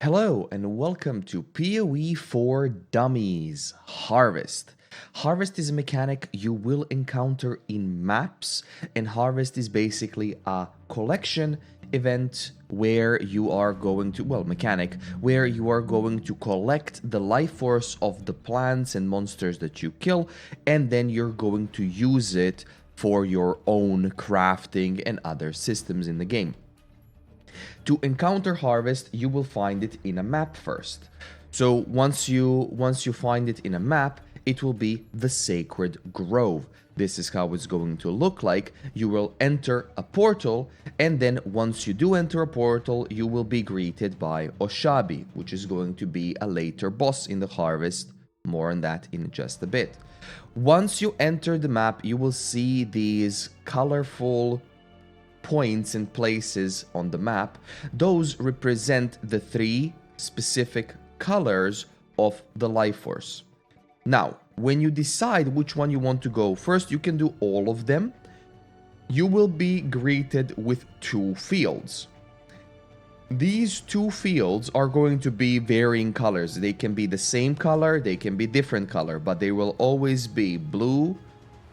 Hello and welcome to PoE For Dummies Harvest. Harvest is a mechanic you will encounter in maps, and Harvest is basically a collection event where you are going to, mechanic, where you are going to collect the life force of the plants and monsters that you kill, and then you're going to use it for your own crafting and other systems in the game. To encounter Harvest, you will find it in a map first. So once you find it in a map, it will be the Sacred Grove. This is how it's going to look like. You will enter a portal, and then once you do enter a portal, you will be greeted by Oshabi, which is going to be a later boss in the Harvest. More on that in just a bit. Once you enter the map, you will see these colorful points and places on the map. Those represent the three specific colors of the life force. Now, when you decide which one you want to go first, you can do all of them. You will be greeted with two fields. These two fields are going to be varying colors. They can be the same color, they can be different color, but they will always be blue,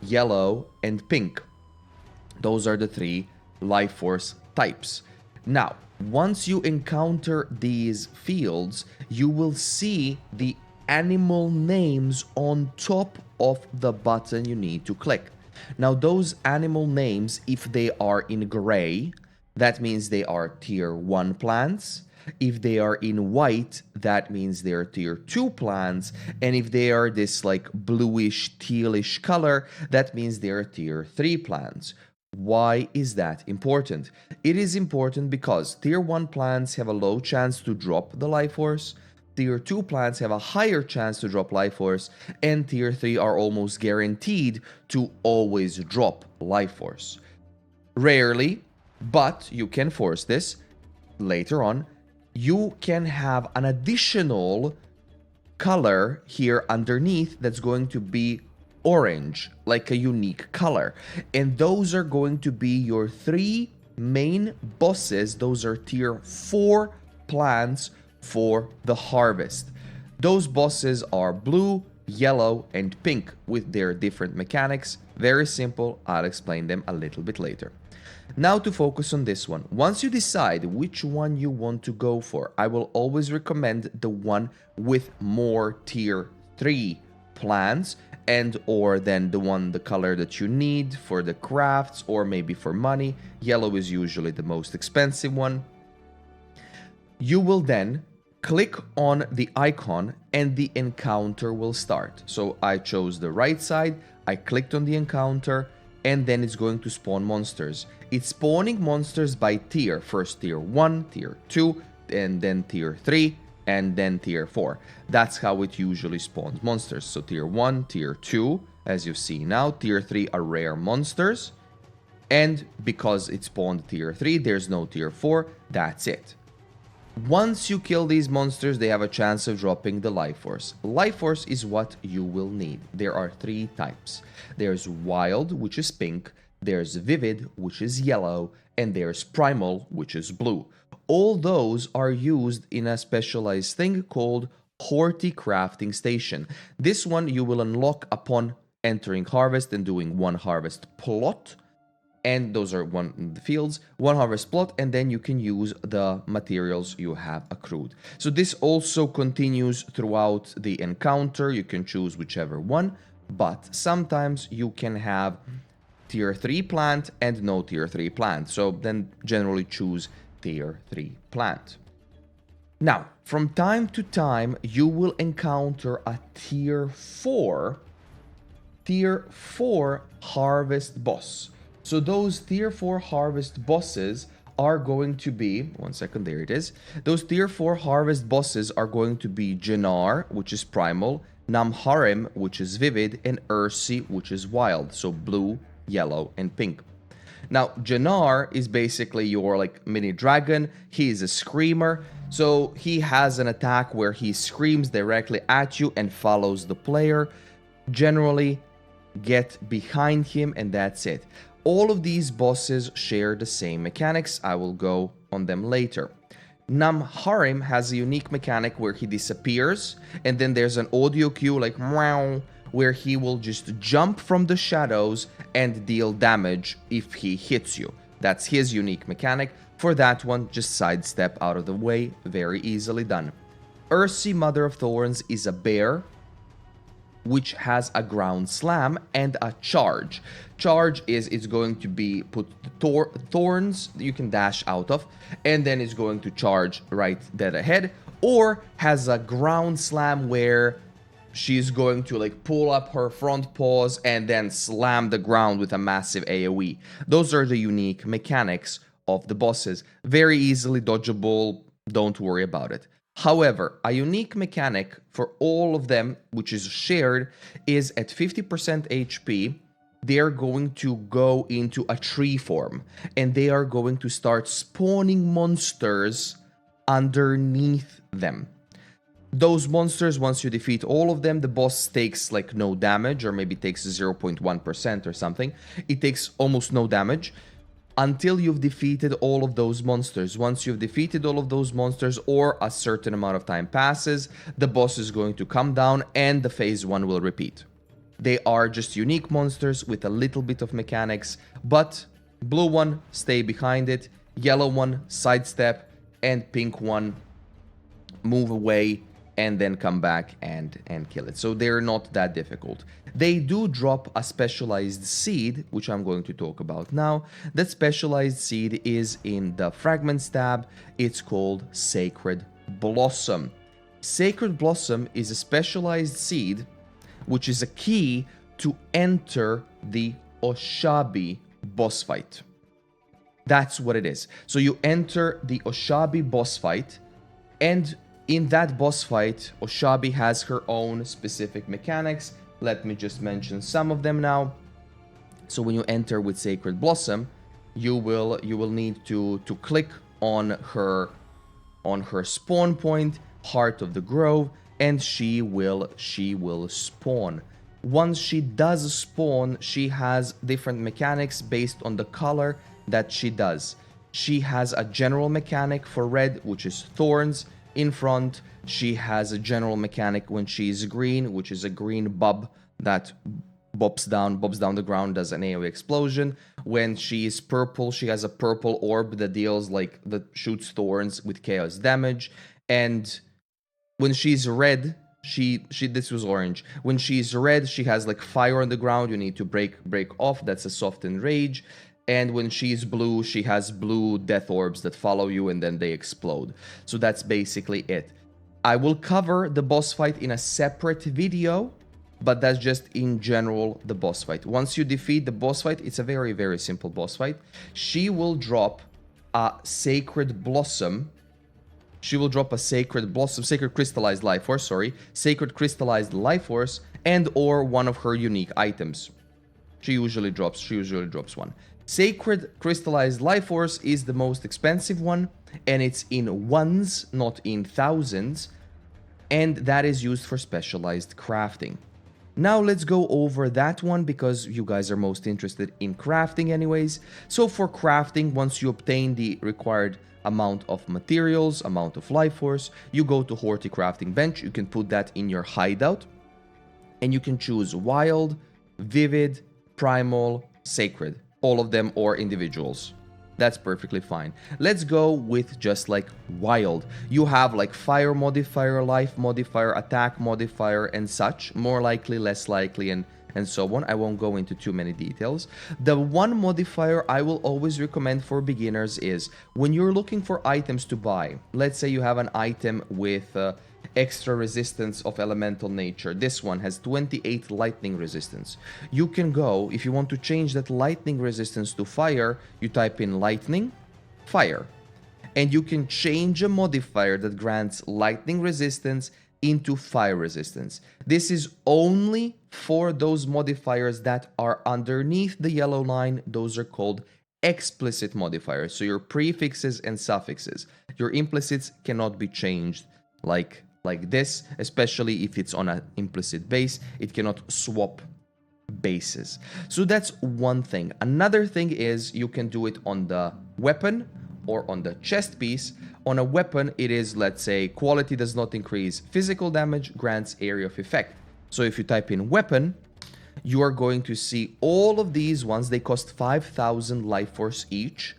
yellow, and pink. Those are the three life force types. Now, once you encounter these fields, you will see the animal names on top of the button you need to click. Now, those animal names, if they are in gray, that means they are tier 1 plants. If they are in white, that means they are tier 2 plants. And if they are this like bluish, tealish color, that means they are tier 3 plants. Why is that important? It is important because tier 1 plants have a low chance to drop the life force, tier 2 plants have a higher chance to drop life force, and tier 3 are almost guaranteed to always drop life force. Rarely, but you can force this later on, you can have an additional color here underneath that's going to be orange, like a unique color. And those are going to be your three main bosses. Those are tier 4 plants for the harvest. Those bosses are blue, yellow, and pink with their different mechanics. Very simple. I'll explain them a little bit later. Now to focus on this one. Once you decide which one you want to go for, I will always recommend the one with more tier 3 plants, and or then the color that you need for the crafts or maybe for money. Yellow is usually the most expensive one. You will then click on the icon and the encounter will start. So I chose the right side, I clicked on the encounter, and then it's going to spawn monsters. It's spawning monsters by tier. First tier 1, tier 2, and then tier 3, and then tier 4. That's how it usually spawns monsters. So tier 1, tier 2, as you see now, tier 3 are rare monsters. And because it spawned tier 3, there's no tier 4, that's it. Once you kill these monsters, they have a chance of dropping the life force. Life force is what you will need. There are 3 types. There's wild, which is pink, there's vivid, which is yellow, and there's primal, which is blue. All those are used in a specialized thing called Horticrafting Station. This one you will unlock upon entering Harvest and doing one Harvest plot. And those are the fields, one Harvest plot, and then you can use the materials you have accrued. So this also continues throughout the encounter. You can choose whichever one, but sometimes you can have tier 3 plant and no tier 3 plant. So then generally choose tier 3 plant. Now, from time to time, you will encounter a tier 4 harvest boss. So those tier 4 harvest bosses are going to be, one second, there it is. Those tier 4 harvest bosses are going to be Janaar, which is primal, Namharim, which is vivid, and Ersi, which is wild. So blue, yellow, and pink. Now, Janaar is basically your like mini dragon. He is a screamer. So he has an attack where he screams directly at you and follows the player. Generally, get behind him and that's it. All of these bosses share the same mechanics. I will go on them later. Namharim has a unique mechanic where he disappears, and then there's an audio cue like meow, where he will just jump from the shadows and deal damage if he hits you. That's his unique mechanic. For that one, just sidestep out of the way, very easily done. Ersi, Mother of Thorns, is a bear which has a ground slam and a charge. Charge is it's going to be put thorns you can dash out of, and then it's going to charge right dead ahead, or has a ground slam where she's going to like pull up her front paws and then slam the ground with a massive AoE. Those are the unique mechanics of the bosses. Very easily dodgeable, don't worry about it. However, a unique mechanic for all of them, which is shared, is at 50% HP, they're going to go into a tree form, and they are going to start spawning monsters underneath them. Those monsters, once you defeat all of them, the boss takes like no damage, or maybe takes 0.1% or something. It takes almost no damage until you've defeated all of those monsters. Once you've defeated all of those monsters, or a certain amount of time passes, the boss is going to come down and the phase 1 will repeat. They are just unique monsters with a little bit of mechanics, but blue one, stay behind it, yellow one, sidestep, and pink one, move away and then come back and kill it. So they're not that difficult. They do drop a specialized seed, which I'm going to talk about now. That specialized seed is in the Fragments tab. It's called Sacred Blossom. Sacred Blossom is a specialized seed, which is a key to enter the Oshabi boss fight. That's what it is. So you enter the Oshabi boss fight, and in that boss fight, Oshabi has her own specific mechanics. Let me just mention some of them now. So when you enter with Sacred Blossom, you will need to click on her spawn point, Heart of the Grove, and she will spawn. Once she does spawn, she has different mechanics based on the color that she does. She has a general mechanic for red, which is thorns in front. She has a general mechanic when she's green, which is a green bub that bobs down the ground, does an AoE explosion. When she is purple, she has a purple orb that deals that shoots thorns with chaos damage. And when she's red, this was orange. When she's red, she has like fire on the ground. You need to break off. That's a softened rage. And when she's blue, she has blue death orbs that follow you and then they explode. So that's basically it. I will cover the boss fight in a separate video, but that's just in general the boss fight. Once you defeat the boss fight, it's a very, very simple boss fight. She will drop a Sacred Blossom. Sacred Crystallized Lifeforce, Sacred Crystallized Lifeforce, and or one of her unique items. She usually drops one. Sacred Crystallized Lifeforce is the most expensive one, and it's in ones, not in thousands, and that is used for specialized crafting. Now let's go over that one because you guys are most interested in crafting anyways. So for crafting, once you obtain the required amount of materials, amount of Lifeforce, you go to Horticrafting bench. You can put that in your hideout, and you can choose Wild, Vivid, Primal, Sacred. All of them or individuals. That's perfectly fine. Let's go with just like Wild. You have like Fire modifier, Life modifier, Attack modifier, and such. More likely, less likely, and so on. I won't go into too many details. The one modifier I will always recommend for beginners is when you're looking for items to buy. Let's say you have an item with extra resistance of elemental nature. This one has 28 lightning resistance. You can go, if you want to change that lightning resistance to fire, you type in lightning, fire. And you can change a modifier that grants lightning resistance into fire resistance. This is only for those modifiers that are underneath the yellow line. Those are called explicit modifiers. So your prefixes and suffixes. Your implicits cannot be changed like this, especially if it's on an implicit base. It cannot swap bases. So that's one thing. Another thing is you can do it on the weapon or on the chest piece. On a weapon, it is, let's say, quality does not increase physical damage, grants area of effect. So if you type in weapon, you are going to see all of these ones. They cost 5,000 life force each.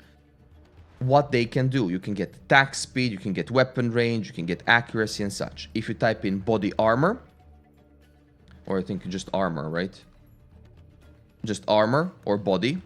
What they can do, you can get attack speed, you can get weapon range, you can get accuracy and such. If you type in body armor, or I think just armor, right? Just armor or body,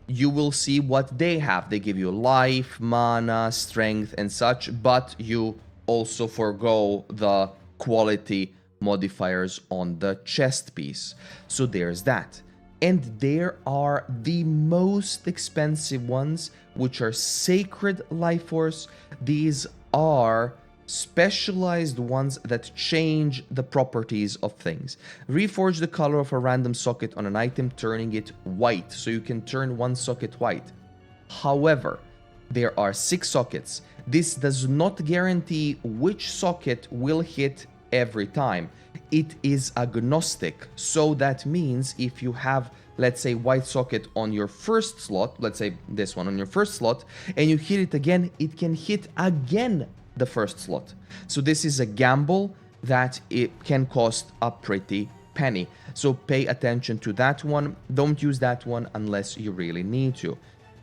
you will see what they have. They give you life, mana, strength and such, but you also forgo the quality modifiers on the chest piece. So there's that. And there are the most expensive ones, which are Sacred Life Force. These are specialized ones that change the properties of things. Reforge the color of a random socket on an item, turning it white. So you can turn one socket white. However, there are 6 sockets. This does not guarantee which socket will hit every time. It is agnostic. So that means if you have, let's say, white socket on your first slot, let's say this one on your first slot, and you hit it again, it can hit again the first slot. So this is a gamble that it can cost a pretty penny. So pay attention to that one. Don't use that one unless you really need to.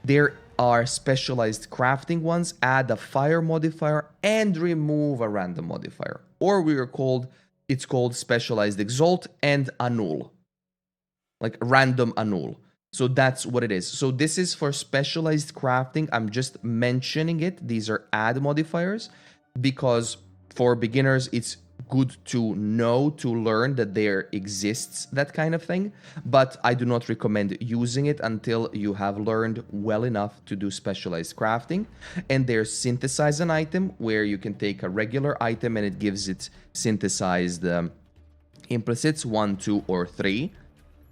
There are specialized crafting ones. Add a fire modifier and remove a random modifier. Or it's called specialized exalt and annul. Like random annul. So that's what it is. So this is for specialized crafting. I'm just mentioning it. These are add modifiers because for beginners, it's good to know, to learn that there exists that kind of thing. But I do not recommend using it until you have learned well enough to do specialized crafting. And there's synthesize an item where you can take a regular item and it gives it synthesized implicits 1, 2, or 3.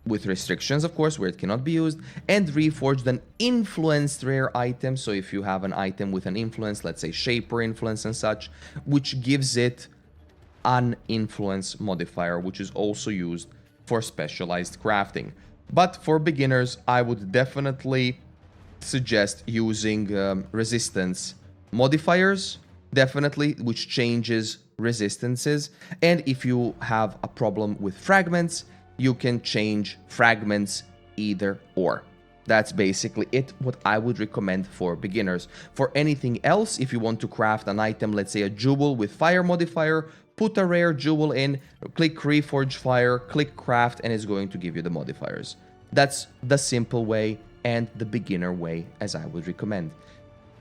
With restrictions, of course, where it cannot be used, and reforged an influenced rare item. So if you have an item with an influence, let's say Shaper influence and such, which gives it an influence modifier, which is also used for specialized crafting. But for beginners, I would definitely suggest using resistance modifiers, definitely, which changes resistances. And if you have a problem with fragments, you can change fragments either or. That's basically it, what I would recommend for beginners. For anything else, if you want to craft an item, let's say a jewel with fire modifier, put a rare jewel in, click Reforge Fire, click Craft, and it's going to give you the modifiers. That's the simple way and the beginner way, as I would recommend.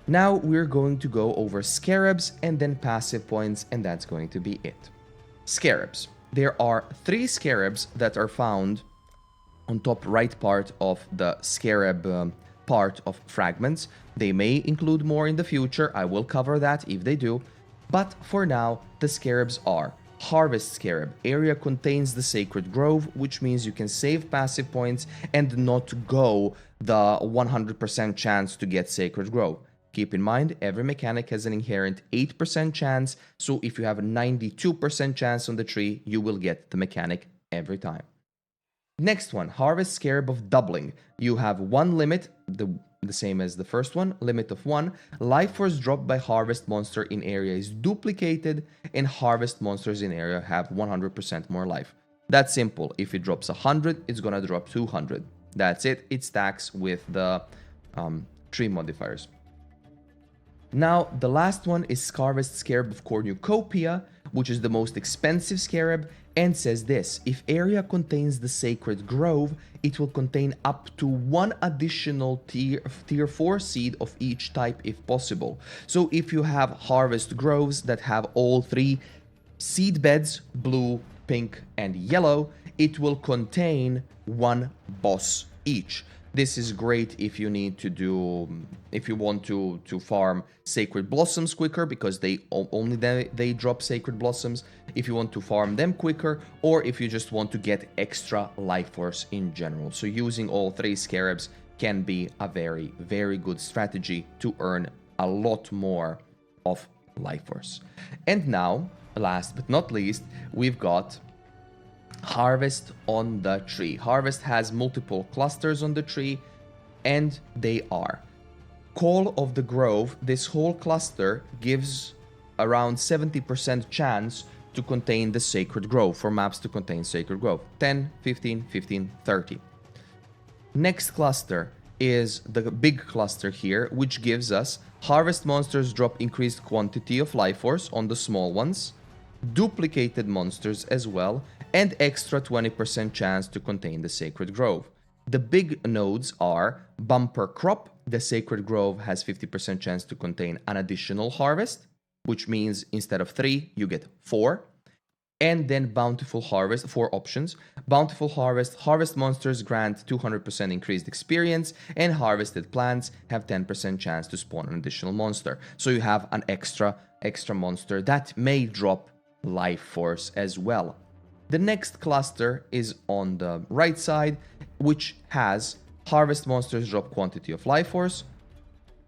Now we're going to go over Scarabs and then passive points, and that's going to be it. Scarabs. There are 3 Scarabs that are found on top right part of the Scarab part of fragments. They may include more in the future. I will cover that if they do. But for now, the Scarabs are Harvest Scarab. Area contains the Sacred Grove, which means you can save passive points and not go the 100% chance to get Sacred Grove. Keep in mind, every mechanic has an inherent 8% chance, so if you have a 92% chance on the tree, you will get the mechanic every time. Next one, Harvest Scarab of Doubling. You have one limit, the same as the first one, limit of 1. Life Force dropped by Harvest monster in area is duplicated, and Harvest monsters in area have 100% more life. That's simple. If it drops 100, it's gonna drop 200. That's it. It stacks with the tree modifiers. Now, the last one is Harvest Scarab of Cornucopia, which is the most expensive Scarab, and says this: if area contains the Sacred Grove, it will contain up to 1 additional tier 4 seed of each type if possible. So if you have Harvest Groves that have all 3 seed beds, blue, pink, and yellow, it will contain 1 boss each. This is great if you need to do, if you want to farm Sacred Blossoms quicker, because they drop Sacred Blossoms, if you want to farm them quicker, or if you just want to get extra life force in general. So using all 3 Scarabs can be a very, very good strategy to earn a lot more of life force. And now, last but not least, we've got Harvest on the tree. Harvest has multiple clusters on the tree, and they are Call of the Grove, this whole cluster gives around 70% chance to contain the Sacred Grove, for maps to contain Sacred Grove. 10, 15, 15, 30. Next cluster is the big cluster here, which gives us Harvest monsters drop increased quantity of Lifeforce on the small ones, duplicated monsters as well, and extra 20% chance to contain the Sacred Grove. The big nodes are Bumper Crop. The Sacred Grove has 50% chance to contain an additional Harvest, which means instead of 3, you get 4. And then Bountiful Harvest, 4 options. Bountiful Harvest, Harvest monsters grant 200% increased experience, and harvested plants have 10% chance to spawn an additional monster. So you have an extra monster that may drop Lifeforce as well. The next cluster is on the right side, which has Harvest monsters drop quantity of Lifeforce,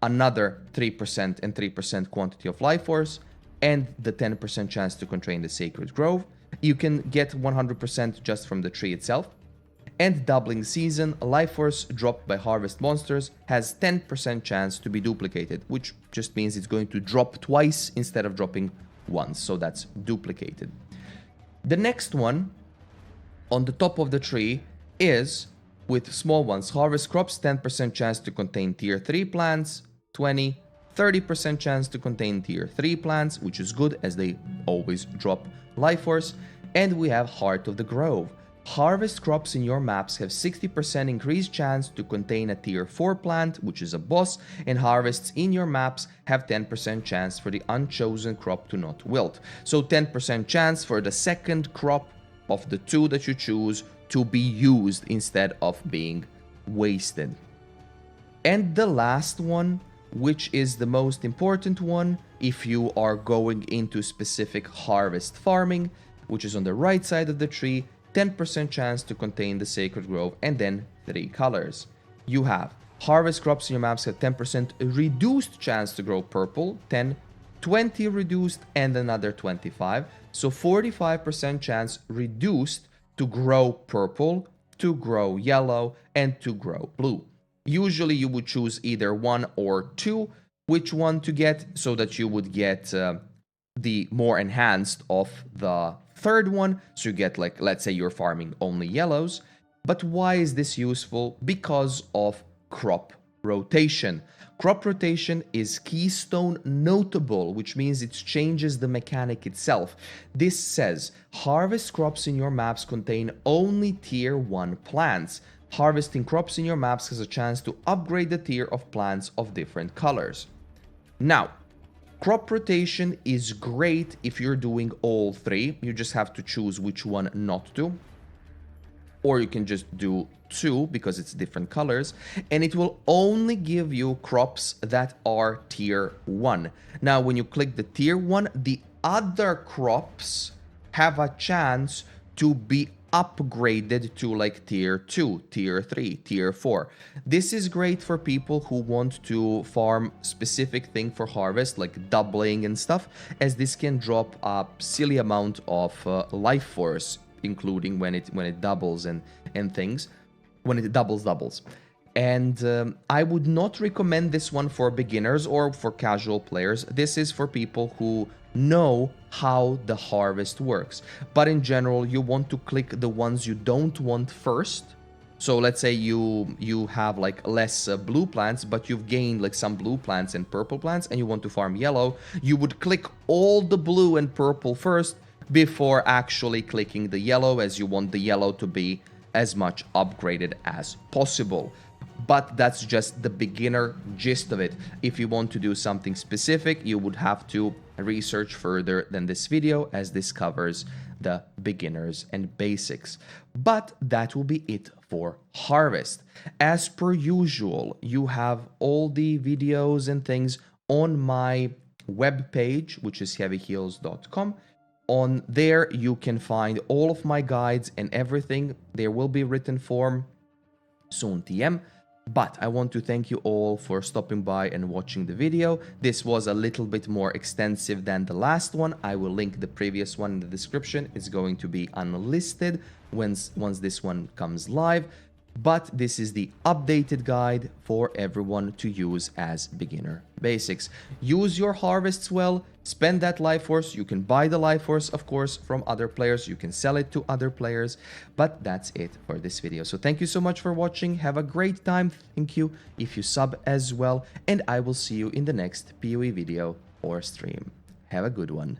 another 3% and 3% quantity of Lifeforce, and the 10% chance to contain the Sacred Grove. You can get 100% just from the tree itself. And doubling season, Lifeforce dropped by Harvest monsters has 10% chance to be duplicated, which just means it's going to drop twice instead of dropping once, so that's duplicated. The next one on the top of the tree is, with small ones, Harvest crops, 10% chance to contain tier 3 plants, 30% chance to contain tier 3 plants, which is good as they always drop Lifeforce. And we have Heart of the Grove. Harvest crops in your maps have 60% increased chance to contain a tier 4 plant, which is a boss, and harvests in your maps have 10% chance for the unchosen crop to not wilt. So 10% chance for the second crop of the 2 that you choose to be used instead of being wasted. And the last one, which is the most important one if you are going into specific harvest farming, which is on the right side of the tree, 10% chance to contain the Sacred Grove, and then 3 colors. You have Harvest crops in your maps have 10% reduced chance to grow purple, 10, 20 reduced, and another 25. So 45% chance reduced to grow purple, to grow yellow, and to grow blue. Usually you would choose either 1 or 2, which one to get, so that you would get the more enhanced of the third one. So you get, like, let's say you're farming only yellows. But why is this useful? Because of crop rotation. Crop rotation is keystone notable, which means it changes the mechanic itself. This says harvest crops in your maps contain only tier 1 plants. Harvesting crops in your maps has a chance to upgrade the tier of plants of different colors. Now, crop rotation is great if you're doing all 3. You just have to choose which one not to. Or you can just do 2 because it's different colors, and it will only give you crops that are tier 1. Now, when you click the tier 1, the other crops have a chance to be upgraded to like tier 2, tier 3, tier 4. This is great for people who want to farm specific thing for harvest, like doubling and stuff, as this can drop a silly amount of Lifeforce, including when it doubles and things. When it doubles. And I would not recommend this one for beginners or for casual players. This is for people who know how the harvest works. But in general, you want to click the ones you don't want first. So let's say you have like less blue plants, but you've gained like some blue plants and purple plants, and you want to farm yellow. You would click all the blue and purple first before actually clicking the yellow, as you want the yellow to be as much upgraded as possible. But that's just the beginner gist of it. If you want to do something specific, you would have to research further than this video, as this covers the beginners and basics. But that will be it for harvest. As per usual, you have all the videos and things on my webpage, which is heavyheels.com. On there, you can find all of my guides and everything. There will be written form soon TM. But I want to thank you all for stopping by and watching the video. This was a little bit more extensive than the last one. I will link the previous one in the description. It's going to be unlisted once this one comes live. but this is the updated guide for everyone to use as beginner basics. Use your harvests well, spend that life force. You can buy the life force, of course, from other players. You can sell it to other players, but that's it for this video. So thank you so much for watching. Have a great time. Thank you if you sub as well, and I will see you in the next PoE video or stream. Have a good one.